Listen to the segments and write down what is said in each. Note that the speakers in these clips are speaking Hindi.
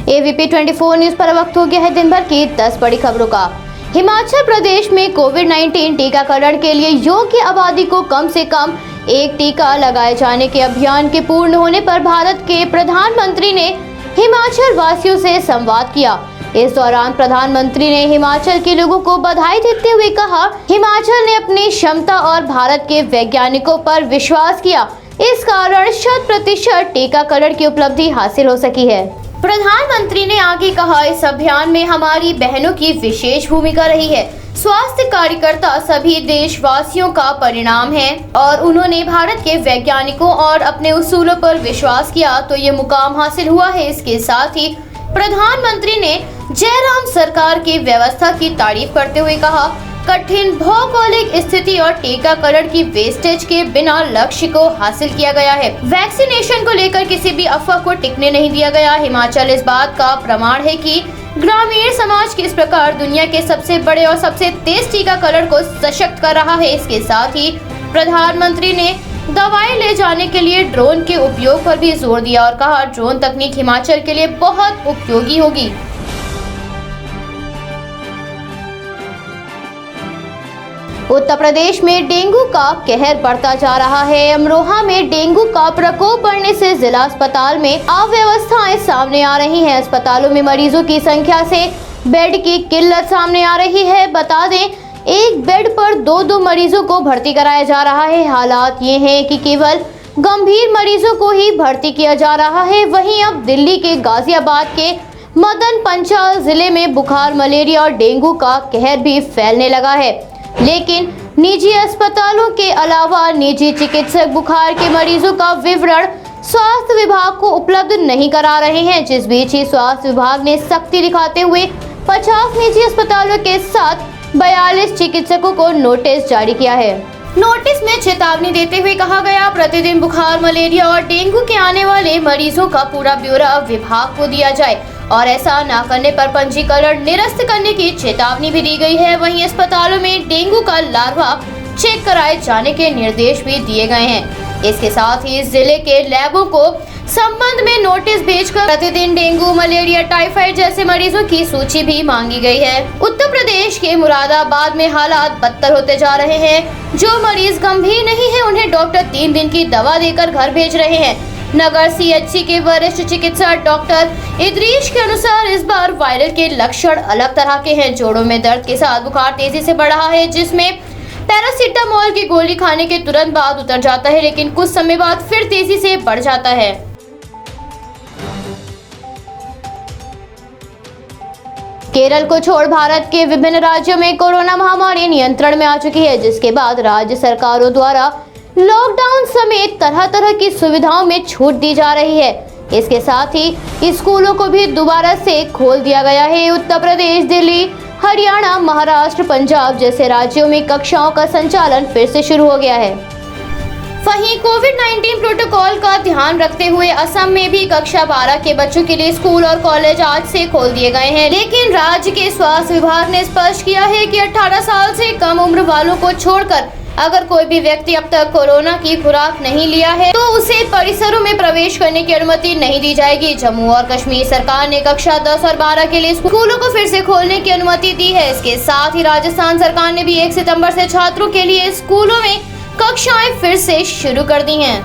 AVP 24 न्यूज पर वक्त हो गया है दिन भर की 10 बड़ी खबरों का। हिमाचल प्रदेश में कोविड-19 टीकाकरण के लिए योग्य आबादी को कम से कम एक टीका लगाए जाने के अभियान के पूर्ण होने पर भारत के प्रधानमंत्री ने हिमाचल वासियों से संवाद किया। इस दौरान प्रधानमंत्री ने हिमाचल के लोगों को बधाई देते हुए कहा, हिमाचल ने अपनी क्षमता और भारत के वैज्ञानिकों पर विश्वास किया, इस कारण 100% टीकाकरण की उपलब्धि हासिल हो सकी है। प्रधानमंत्री ने आगे कहा, इस अभियान में हमारी बहनों की विशेष भूमिका रही है। स्वास्थ्य कार्यकर्ता सभी देशवासियों का परिणाम है और उन्होंने भारत के वैज्ञानिकों और अपने उसूलों पर विश्वास किया तो ये मुकाम हासिल हुआ है। इसके साथ ही प्रधानमंत्री ने जयराम सरकार की व्यवस्था की तारीफ करते हुए कहा, कठिन भौगोलिक स्थिति और टीकाकरण की वेस्टेज के बिना लक्ष्य को हासिल किया गया है। वैक्सीनेशन को लेकर किसी भी अफवाह को टिकने नहीं दिया गया। हिमाचल इस बात का प्रमाण है कि ग्रामीण समाज किस प्रकार दुनिया के सबसे बड़े और सबसे तेज टीकाकरण को सशक्त कर रहा है। इसके साथ ही प्रधानमंत्री ने दवाई ले जाने के लिए ड्रोन के उपयोग पर भी जोर दिया और कहा, ड्रोन तकनीक हिमाचल के लिए बहुत उपयोगी होगी। उत्तर प्रदेश में डेंगू का कहर बढ़ता जा रहा है। अमरोहा में डेंगू का प्रकोप बढ़ने से जिला अस्पताल में अव्यवस्थाएं सामने आ रही हैं। अस्पतालों में मरीजों की संख्या से बेड की किल्लत सामने आ रही है। बता दें, एक बेड पर 2 मरीजों को भर्ती कराया जा रहा है। हालात ये हैं कि केवल गंभीर मरीजों को ही भर्ती किया जा रहा है। वहीं अब दिल्ली के गाजियाबाद के मदन पंचाल जिले में बुखार, मलेरिया और डेंगू का कहर भी फैलने लगा है, लेकिन निजी अस्पतालों के अलावा निजी चिकित्सक बुखार के मरीजों का विवरण स्वास्थ्य विभाग को उपलब्ध नहीं करा रहे हैं। जिस बीच ही स्वास्थ्य विभाग ने सख्ती दिखाते हुए 50 निजी अस्पतालों के साथ 42 चिकित्सकों को नोटिस जारी किया है। नोटिस में चेतावनी देते हुए कहा गया, प्रतिदिन बुखार, मलेरिया और डेंगू के आने वाले मरीजों का पूरा ब्यौरा विभाग को दिया जाए और ऐसा न करने पर पंजीकरण निरस्त करने की चेतावनी भी दी गई है। वहीं अस्पतालों में डेंगू का लार्वा चेक कराए जाने के निर्देश भी दिए गए हैं। इसके साथ ही जिले के लैबों को संबंध में नोटिस भेजकर प्रतिदिन डेंगू, मलेरिया, टाइफाइड जैसे मरीजों की सूची भी मांगी गई है। उत्तर प्रदेश के मुरादाबाद में हालात बदतर होते जा रहे हैं। जो मरीज गंभीर नहीं है उन्हें डॉक्टर 3 दिन की दवा देकर घर भेज रहे हैं। नगर CHC के वरिष्ठ चिकित्सक डॉक्टर इदरीश के अनुसार इस बार वायरल के लक्षण अलग तरह के हैं। जोड़ों में दर्द के साथ बुखार तेजी से बढ़ रहा है, जिसमें पैरासीटामोल की गोली खाने के तुरंत बाद उतर जाता है, लेकिन कुछ समय बाद फिर तेजी से बढ़ जाता है। केरल को छोड़ भारत के विभिन्न राज्यों में कोरोना महामारी नियंत्रण में आ चुकी है, जिसके बाद राज्य सरकारों द्वारा लॉकडाउन समेत तरह तरह की सुविधाओं में छूट दी जा रही है। इसके साथ ही स्कूलों को भी दोबारा से खोल दिया गया है। उत्तर प्रदेश, दिल्ली, हरियाणा, महाराष्ट्र, पंजाब जैसे राज्यों में कक्षाओं का संचालन फिर से शुरू हो गया है। वहीं कोविड-19 प्रोटोकॉल का ध्यान रखते हुए असम में भी कक्षा 12 के बच्चों के लिए स्कूल और कॉलेज आज से खोल दिए गए हैं, लेकिन राज्य के स्वास्थ्य विभाग ने स्पष्ट किया है कि 18 साल से कम उम्र वालों को छोड़कर अगर कोई भी व्यक्ति अब तक कोरोना की खुराक नहीं लिया है तो उसे परिसरों में प्रवेश करने की अनुमति नहीं दी जाएगी। जम्मू और कश्मीर सरकार ने कक्षा 10 और 12 के लिए स्कूलों को फिर से खोलने की अनुमति दी है। इसके साथ ही राजस्थान सरकार ने भी 1 सितंबर से छात्रों के लिए स्कूलों में कक्षाएं फिर से शुरू कर दी हैं।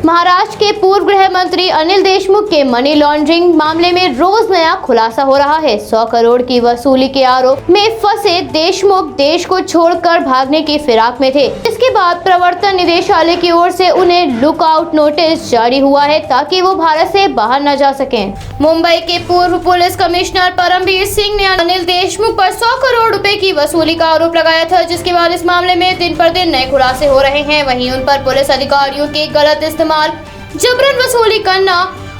महाराष्ट्र के पूर्व गृह मंत्री अनिल देशमुख के मनी लॉन्ड्रिंग मामले में रोज नया खुलासा हो रहा है। 100 करोड़ की वसूली के आरोप में फंसे देशमुख देश को छोड़कर भागने की फिराक में थे। इसके बाद प्रवर्तन निदेशालय की ओर से उन्हें लुकआउट नोटिस जारी हुआ है ताकि वो भारत से बाहर न जा सकें। मुंबई के पूर्व पुलिस कमिश्नर परमवीर सिंह ने अनिल देशमुख पर 100 करोड़ रुपए की वसूली का आरोप लगाया था, जिसके बाद इस मामले में दिन पर दिन नए खुलासे हो रहे हैं। वहीं उन पर पुलिस अधिकारियों के गलत इस्तेमाल, जबरन वसूली करना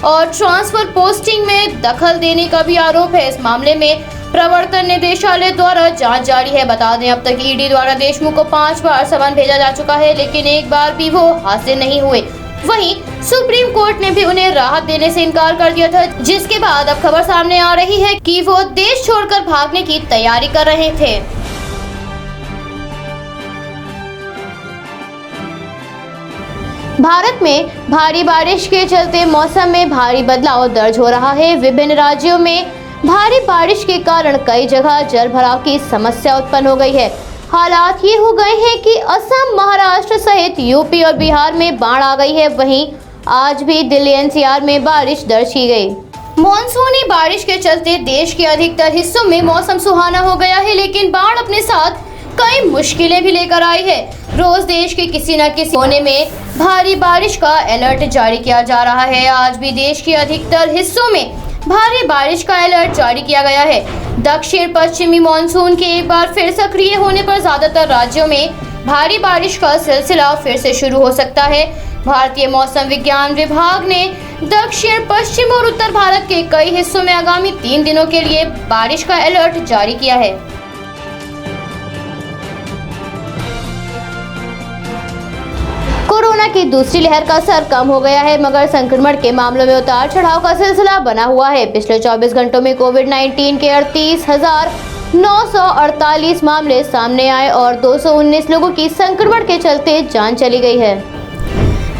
और ट्रांसफर पोस्टिंग में दखल देने का भी आरोप है। इस मामले में प्रवर्तन निदेशालय द्वारा जांच जारी है। बता दें, अब तक ईडी द्वारा देशमुख को 5 बार समन भेजा जा चुका है, लेकिन एक बार भी वो हासिल नहीं हुए। वहीं सुप्रीम कोर्ट ने भी उन्हें राहत देने से इनकार कर दिया था, जिसके बाद अब खबर सामने आ रही है कि वो देश छोड़कर भागने की तैयारी कर रहे थे। भारत में भारी बारिश के चलते मौसम में भारी बदलाव दर्ज हो रहा है। विभिन्न राज्यों में भारी बारिश के कारण कई जगह जल भराव की समस्या उत्पन्न हो गई है। हालात ये हो गए हैं कि असम, महाराष्ट्र सहित यूपी और बिहार में बाढ़ आ गई है। वहीं आज भी दिल्ली एनसीआर में बारिश दर्ज की गई। मॉनसूनी बारिश के चलते देश के अधिकतर हिस्सों में मौसम सुहाना हो गया है, लेकिन बाढ़ अपने साथ कई मुश्किलें भी लेकर आई है। रोज देश के किसी न किसी कोने में भारी बारिश का अलर्ट जारी किया जा रहा है। आज भी देश के अधिकतर हिस्सों में भारी बारिश का अलर्ट जारी किया गया है। दक्षिण पश्चिमी मानसून के एक बार फिर सक्रिय होने पर ज्यादातर राज्यों में भारी बारिश का सिलसिला फिर से शुरू हो सकता है। भारतीय मौसम विज्ञान विभाग ने दक्षिण पश्चिम और उत्तर भारत के कई हिस्सों में आगामी 3 दिनों के लिए बारिश का अलर्ट जारी किया है। कोरोना की दूसरी लहर का असर कम हो गया है, मगर संक्रमण के मामलों में उतार चढ़ाव का सिलसिला बना हुआ है। पिछले 24 घंटों में कोविड-19 के 38,948 मामले सामने आए और 219 लोगों की संक्रमण के चलते जान चली गई है।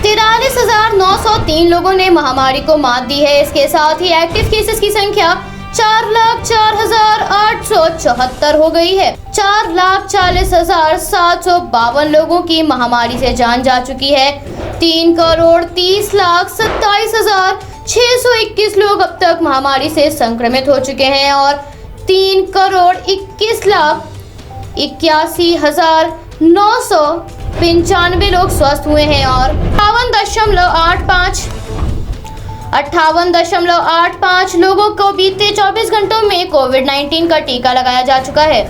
43,903 लोगों ने महामारी को मात दी है। इसके साथ ही एक्टिव केसेस की संख्या 4,04,874 हो गई है। 4,40,752 लोगों की महामारी से जान जा चुकी है। 3,30,27,621 लोग अब तक महामारी से संक्रमित हो चुके हैं और 3,21,81,995 लोग स्वस्थ हुए हैं और 58.85 लोगों को बीते 24 घंटों में कोविड-19 का टीका लगाया जा चुका है।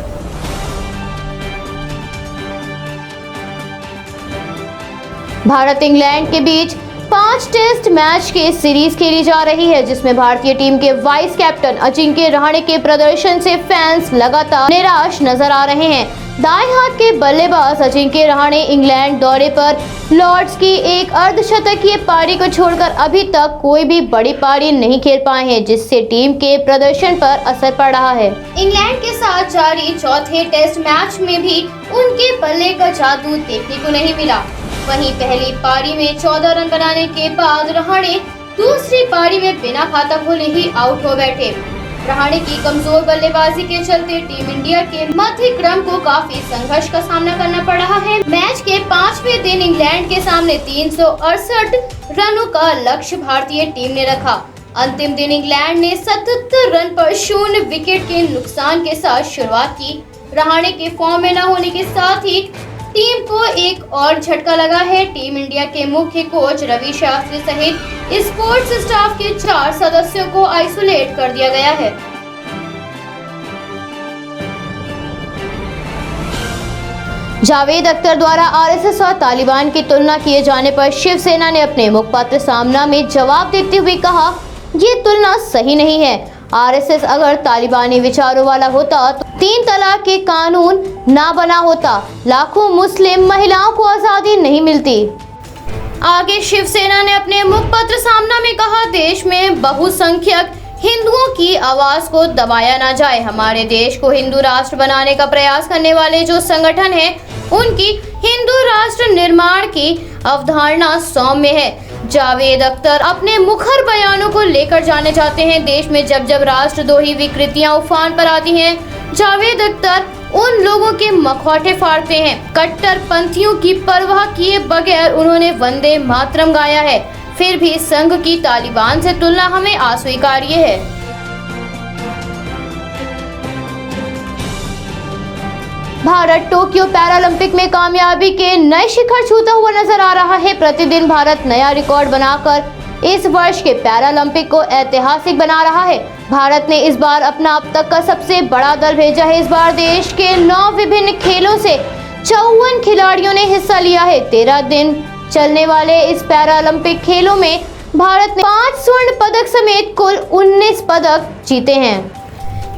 भारत इंग्लैंड के बीच 5 टेस्ट मैच के सीरीज खेली जा रही है, जिसमें भारतीय टीम के वाइस कैप्टन अजिंक्य रहाणे के प्रदर्शन से फैंस लगातार निराश नजर आ रहे हैं। दाएं हाथ के बल्लेबाज अजिंक्य रहाणे इंग्लैंड दौरे पर लॉर्ड्स की एक अर्धशतकीय पारी को छोड़कर अभी तक कोई भी बड़ी पारी नहीं खेल पाए हैं, जिससे टीम के प्रदर्शन पर असर पड़ रहा है। इंग्लैंड के साथ जारी चौथे टेस्ट मैच में भी उनके बल्ले का जादू देखने को नहीं मिला। वहीं पहली पारी में 14 रन बनाने के बाद रहाणे दूसरी पारी में बिना खाता खोले ही आउट हो बैठे। रहाणे की कमजोर बल्लेबाजी के चलते टीम इंडिया के मध्य क्रम को काफी संघर्ष का सामना करना पड़ रहा है। मैच के 5वें दिन इंग्लैंड के सामने 368 रनों का लक्ष्य भारतीय टीम ने रखा। अंतिम दिन इंग्लैंड ने 77 रन पर 0 विकेट के नुकसान के साथ शुरुआत की। रहाणे के फॉर्म में न होने के साथ ही टीम को एक और झटका लगा है। टीम इंडिया के मुख्य कोच रवि शास्त्री सहित स्पोर्ट्स स्टाफ के 4 सदस्यों को आइसोलेट कर दिया गया है। जावेद अख्तर द्वारा आरएसएस और तालिबान की तुलना किए जाने पर शिवसेना ने अपने मुखपत्र सामना में जवाब देते हुए कहा, ये तुलना सही नहीं है। आरएसएस अगर तालिबानी विचारों वाला होता तो 3 तलाक के कानून ना बना होता, लाखों मुस्लिम महिलाओं को आजादी नहीं मिलती। आगे शिवसेना ने अपने मुखपत्र सामना में कहा, देश में बहुसंख्यक हिंदुओं की आवाज को दबाया ना जाए। हमारे देश को हिंदू राष्ट्र बनाने का प्रयास करने वाले जो संगठन हैं, उनकी हिंदू राष्ट्र निर्माण की अवधारणा सौम्य है। जावेद अख्तर अपने मुखर बयानों को लेकर जाने जाते हैं। देश में जब जब राष्ट्रद्रोही विकृतियां उफान पर आती हैं, जावेद अख्तर उन लोगों के मखौटे फाड़ते हैं। कट्टरपंथियों की परवाह किए बगैर उन्होंने वंदे मातरम गाया है। फिर भी संघ की तालिबान से तुलना हमें अस्वीकार्य है। भारत टोक्यो पैरालंपिक में कामयाबी के नए शिखर छूता हुआ नजर आ रहा है। प्रतिदिन भारत नया रिकॉर्ड बनाकर इस वर्ष के पैरालंपिक को ऐतिहासिक बना रहा है। भारत ने इस बार अपना अब तक का सबसे बड़ा दल भेजा है। इस बार देश के 9 विभिन्न खेलों से 54 खिलाड़ियों ने हिस्सा लिया है। 13 दिन चलने वाले इस पैरालंपिक खेलों में भारत ने 5 स्वर्ण पदक समेत कुल 19 पदक जीते हैं।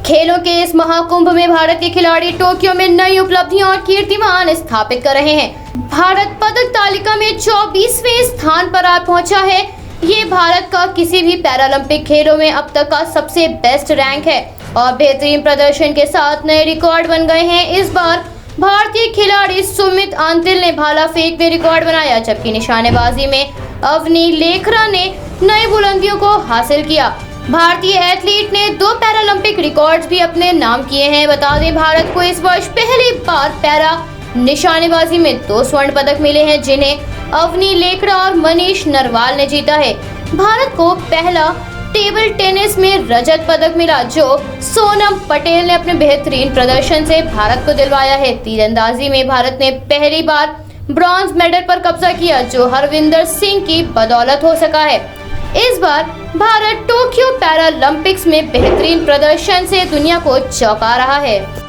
खेलों के इस महाकुंभ में भारत के खिलाड़ी टोक्यो में नई उपलब्धियां और कीर्तिमान स्थापित कर रहे हैं। भारत पदक तालिका में 24वें स्थान पर आ पहुंचा है। ये भारत का किसी भी पैरालंपिक खेलों में अब तक का सबसे बेस्ट रैंक है और बेहतरीन प्रदर्शन के साथ नए रिकॉर्ड बन गए हैं। इस बार भारतीय खिलाड़ी सुमित आंतिल ने भाला फेंक में रिकॉर्ड बनाया, जबकि निशानेबाजी में अवनी लेखरा ने नई बुलंदियों को हासिल किया। भारतीय एथलीट ने 2 पैरालंपिक रिकॉर्ड्स भी अपने नाम किए हैं। बता दें, भारत को इस वर्ष पहली बार पैरा निशानेबाजी में 2 स्वर्ण पदक मिले हैं, जिन्हें अवनी लेखरा और मनीष नरवाल ने जीता है। भारत को पहला टेबल टेनिस में रजत पदक मिला, जो सोनम पटेल ने अपने बेहतरीन प्रदर्शन से भारत को दिलवाया है। तीरंदाजी में भारत ने पहली बार ब्रॉन्ज मेडल पर कब्जा किया, जो हरविंदर सिंह की बदौलत हो सका है। इस बार भारत टोक्यो पैरालंपिक्स में बेहतरीन प्रदर्शन से दुनिया को चौंका रहा है।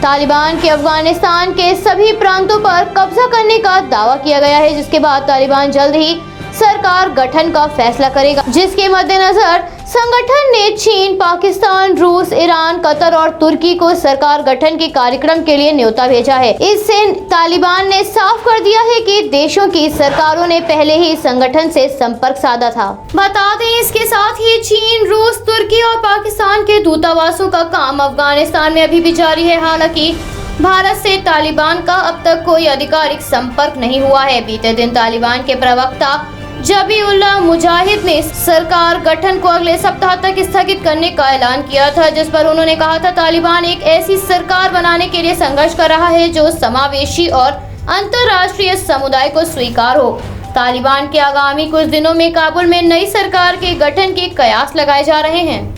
तालिबान के अफगानिस्तान के सभी प्रांतों पर कब्जा करने का दावा किया गया है, जिसके बाद तालिबान जल्द ही सरकार गठन का फैसला करेगा, जिसके मद्देनजर संगठन ने चीन, पाकिस्तान, रूस, ईरान, कतर और तुर्की को सरकार गठन के कार्यक्रम के लिए न्योता भेजा है। इससे तालिबान ने साफ कर दिया है कि देशों की सरकारों ने पहले ही संगठन से संपर्क साधा था। बता दें, इसके साथ ही चीन, रूस, तुर्की और पाकिस्तान के दूतावासों का काम अफगानिस्तान में अभी भी जारी है। हालांकि भारत से तालिबान का अब तक कोई आधिकारिक संपर्क नहीं हुआ है। बीते दिन तालिबान के प्रवक्ता जबीउल्लाह मुजाहिद ने सरकार गठन को अगले सप्ताह तक स्थगित करने का ऐलान किया था, जिस पर उन्होंने कहा था, तालिबान एक ऐसी सरकार बनाने के लिए संघर्ष कर रहा है जो समावेशी और अंतर्राष्ट्रीय समुदाय को स्वीकार हो। तालिबान के आगामी कुछ दिनों में काबुल में नई सरकार के गठन के कयास लगाए जा रहे हैं।